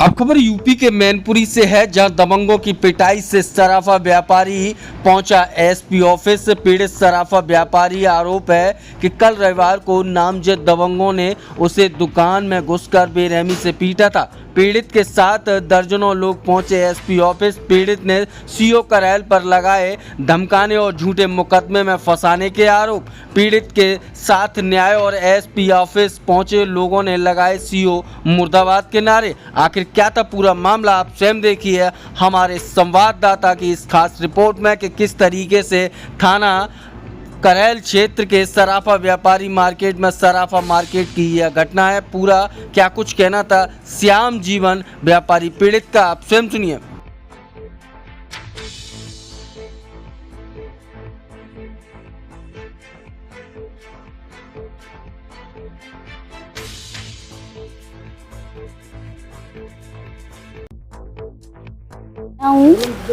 अब खबर यूपी के मैनपुरी से है, जहां दबंगों की पिटाई से सराफा व्यापारी पहुंचा एसपी ऑफिस। पीड़ित सराफा व्यापारी आरोप है कि कल रविवार को नामजद दबंगों ने उसे दुकान में घुसकर बेरहमी से पीटा था। पीड़ित के साथ दर्जनों लोग पहुंचे एसपी ऑफिस। पीड़ित ने सीओ करैल पर लगाए धमकाने और झूठे मुकदमे में फंसाने के आरोप। पीड़ित के साथ न्याय और एसपी ऑफिस पहुंचे लोगों ने लगाए सीओ मुर्दाबाद के नारे। आखिर क्या था पूरा मामला, आप स्वयं देखिए हमारे संवाददाता की इस खास रिपोर्ट में कि किस तरीके से थाना करैल क्षेत्र के सराफा व्यापारी मार्केट में सराफा मार्केट की यह घटना है। पूरा क्या कुछ कहना था श्याम जीवन व्यापारी पीड़ित का, आप स्वयं सुनिए।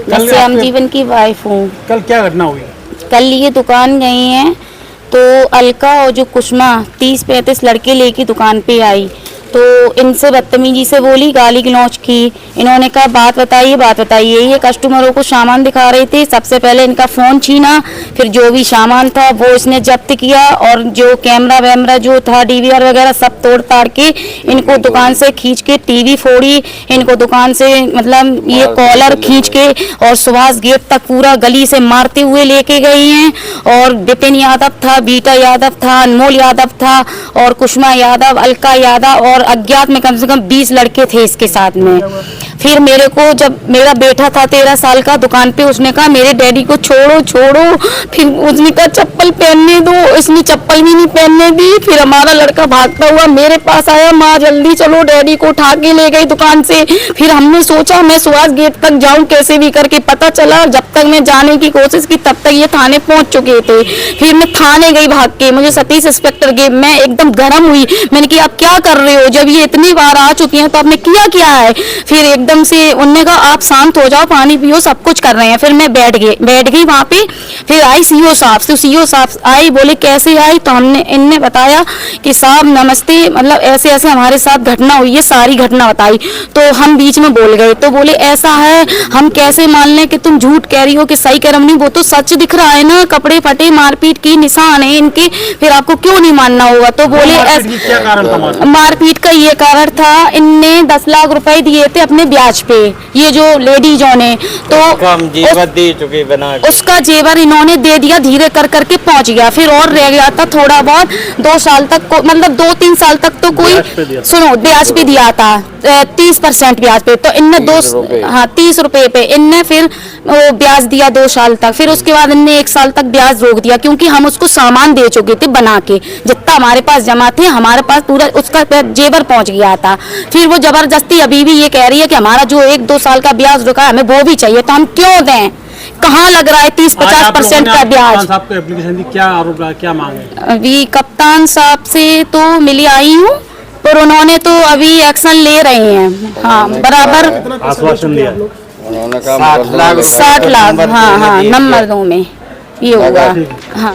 मैं श्याम जीवन की वाइफ हूँ। कल क्या घटना हुई? कल ये दुकान गई हैं तो अलका और जो कुसुमा 30-35 लड़के लेके दुकान पे आई तो इनसे बदतमीजी से बोली, गाली गलौज की। इन्होंने कहा बात बताइए। ये कस्टमरों को सामान दिखा रहे थे। सबसे पहले इनका फ़ोन छीना, फिर जो भी सामान था वो इसने जब्त किया और जो कैमरा वैमरा जो था डीवीआर वगैरह सब तोड़ ताड़ के इनको दुकान से खींच के टीवी फोड़ी। इनको दुकान से मतलब ये कॉलर खींच के और सुभाष गेट तक पूरा गली से मारते हुए लेके गई हैं। और विपिन यादव था, बीटा यादव था, अनमोल यादव था और कुसुमा यादव, अलका यादव और अज्ञात में कम से कम 20 लड़के थे इसके साथ में। फिर मेरे को जब मेरा बेटा था 13 साल का दुकान पे, उसने कहा मेरे डैडी को छोड़ो। फिर उसने कहा चप्पल पहनने दो, इसने चप्पल भी नहीं पहनने दी। फिर हमारा लड़का भागता हुआ मेरे पास आया, माँ जल्दी चलो, डैडी को उठा के ले गई दुकान से। फिर हमने सोचा मैं सुभाष गेट तक जाऊं कैसे भी करके, पता चला जब तक मैं जाने की कोशिश की तब तक ये थाने पहुंच चुके थे। फिर मैं थाने गई भाग के, मुझे सतीश इंस्पेक्टर के, मैं एकदम गर्म हुई। मैंने कहा आप क्या कर रहे हो, जब ये इतनी बार आ चुकी हैं तो आपने किया क्या है। फिर एकदम से उन्होंने कहा आप शांत हो जाओ, पानी पियो, सब कुछ कर रहे हैं। फिर मैं बैठ गई वहां पे। फिर आई सीओ साहब, तो सीओ साहब आई, बोले कैसे आई, तो इनने बताया कि साहब नमस्ते, मतलब ऐसे ऐसे हमारे साथ घटना हुई है, सारी घटना बताई। तो हम बीच में बोल गए, तो बोले ऐसा है हम कैसे मान लें कि तुम झूठ कह रही हो कि सही कह रही हो, वो तो सच दिख रहा है ना, कपड़े फटे, मारपीट की निशान है इनके, फिर आपको क्यों नहीं मानना होगा। तो बोले क्या कारण था? मारपीट का ये कारण था, इनने 10 लाख रुपए दिए थे अपने ब्याज पे, ये जो लेडीजों ने, तो जेवर दे चुके बना, उसका जेवर इन्होंने दे दिया, धीरे कर करके पहुंच गया। फिर और रह गया था थोड़ा बहुत, 2 साल तक मतलब 2-3 साल तक तो कोई सुनो ब्याज पे दिया था 30% ब्याज पे। तो इनने 30 रुपए पे इनने फिर ब्याज दिया 2 साल तक। फिर उसके बाद इनने 1 साल तक ब्याज रोक दिया, क्योंकि हम उसको सामान दे चुके थे बना के, जितना हमारे पास जमा थे हमारे पास पूरा उसका जेवर पहुंच गया था। फिर वो जबरदस्ती अभी भी ये कह रही है कि हमारा जो 1-2 साल का ब्याज रुका है हमें वो भी चाहिए। तो हम क्यों दें, कहाँ लग रहा है 30-50% का ब्याज। आपको एप्लीकेशन दी, क्या आरोप लगा, क्या मांग है? अभी कप्तान साहब से तो मिली आई हूँ, पर उन्होंने तो अभी एक्शन ले रहे हैं। हाँ बराबर आश्वासन दिया, 60 लाख, 60 लाख, हाँ नंबर 2 में ये होगा। हाँ।